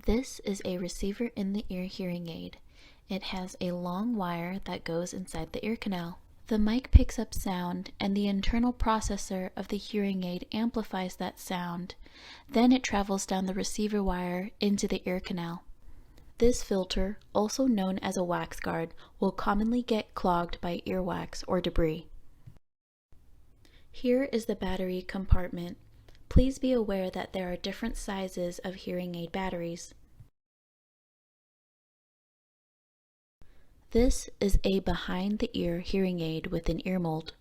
This is a receiver in the ear hearing aid. It has a long wire that goes inside the ear canal. The mic picks up sound and the internal processor of the hearing aid amplifies that sound. Then it travels down the receiver wire into the ear canal. This filter, also known as a wax guard, will commonly get clogged by earwax or debris. Here is the battery compartment. Please be aware that there are different sizes of hearing aid batteries. This is a behind-the-ear hearing aid with an ear mold.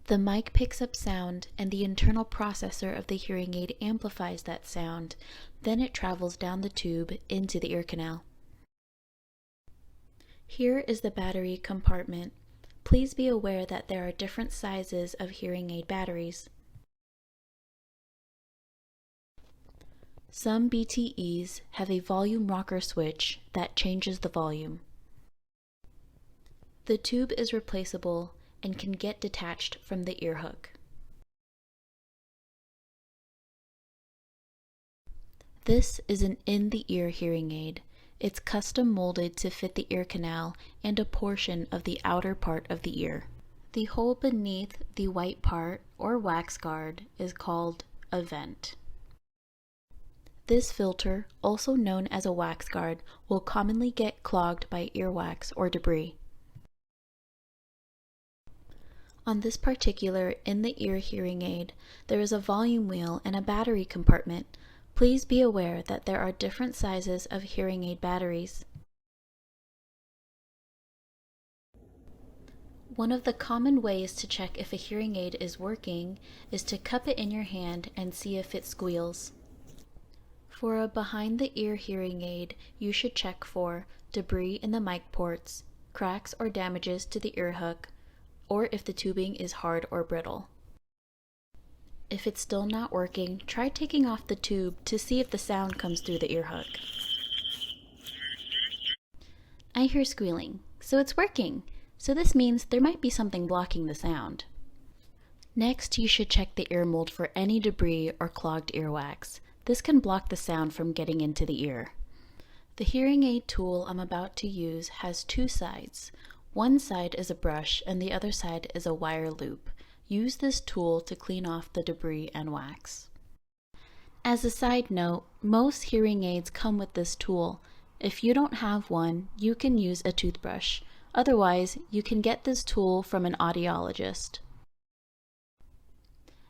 The mic picks up sound and the internal processor of the hearing aid amplifies that sound. Then it travels down the tube into the ear canal. Here is the battery compartment. Please be aware that there are different sizes of hearing aid batteries. Some BTEs have a volume rocker switch that changes the volume. The tube is replaceable and can get detached from the ear hook. This is an in-the-ear hearing aid. It's custom molded to fit the ear canal and a portion of the outer part of the ear. The hole beneath the white part, or wax guard, is called a vent. This filter, also known as a wax guard, will commonly get clogged by earwax or debris. On this particular in-the-ear hearing aid, there is a volume wheel and a battery compartment. Please be aware that there are different sizes of hearing aid batteries. One of the common ways to check if a hearing aid is working is to cup it in your hand and see if it squeals. For a behind-the-ear hearing aid, you should check for debris in the mic ports, cracks or damages to the ear hook, or if the tubing is hard or brittle. If it's still not working, try taking off the tube to see if the sound comes through the ear hook. I hear squealing, so it's working. So this means there might be something blocking the sound. Next, you should check the ear mold for any debris or clogged earwax. This can block the sound from getting into the ear. The hearing aid tool I'm about to use has two sides. One side is a brush and the other side is a wire loop. Use this tool to clean off the debris and wax. As a side note, most hearing aids come with this tool. If you don't have one, you can use a toothbrush. Otherwise, you can get this tool from an audiologist.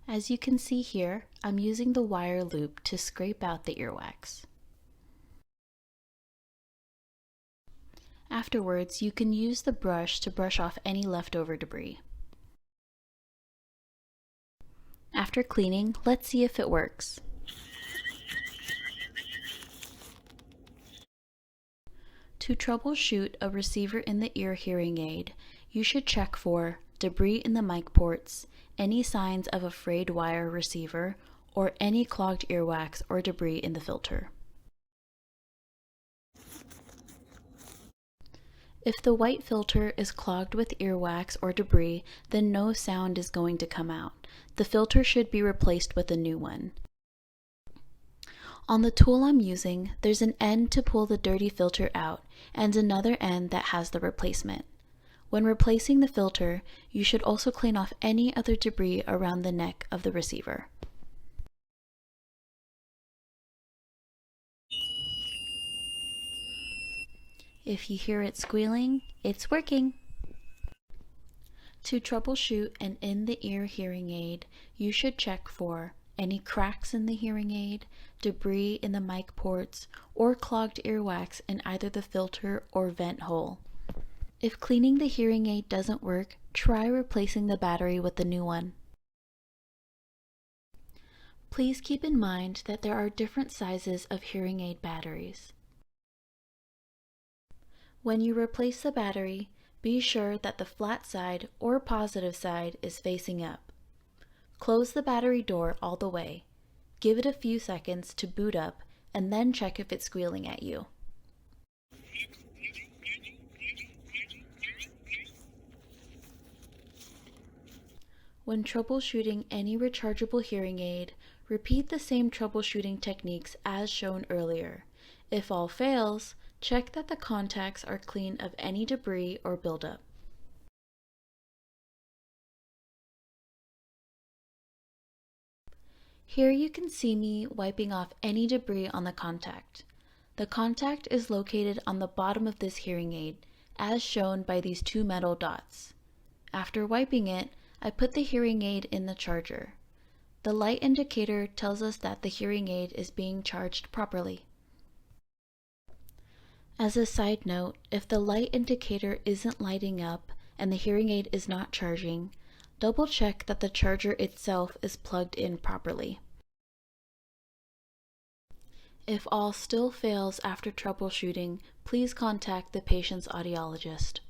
As you can see here, I'm using the wire loop to scrape out the earwax. Afterwards, you can use the brush to brush off any leftover debris. After cleaning, let's see if it works. To troubleshoot a receiver in the ear hearing aid, you should check for debris in the mic ports, any signs of a frayed wire receiver, or any clogged earwax or debris in the filter. If the white filter is clogged with earwax or debris, then no sound is going to come out. The filter should be replaced with a new one. On the tool I'm using, there's an end to pull the dirty filter out and another end that has the replacement. When replacing the filter, you should also clean off any other debris around the neck of the receiver. If you hear it squealing, it's working. To troubleshoot an in-the-ear hearing aid, you should check for any cracks in the hearing aid, debris in the mic ports, or clogged earwax in either the filter or vent hole. If cleaning the hearing aid doesn't work, try replacing the battery with a new one. Please keep in mind that there are different sizes of hearing aid batteries. When you replace the battery, be sure that the flat side or positive side is facing up. Close the battery door all the way. Give it a few seconds to boot up and then check if it's squealing at you. When troubleshooting any rechargeable hearing aid, repeat the same troubleshooting techniques as shown earlier. If all fails, check that the contacts are clean of any debris or buildup. Here you can see me wiping off any debris on the contact. The contact is located on the bottom of this hearing aid, as shown by these two metal dots. After wiping it, I put the hearing aid in the charger. The light indicator tells us that the hearing aid is being charged properly. As a side note, if the light indicator isn't lighting up and the hearing aid is not charging, double check that the charger itself is plugged in properly. If all still fails after troubleshooting, please contact the patient's audiologist.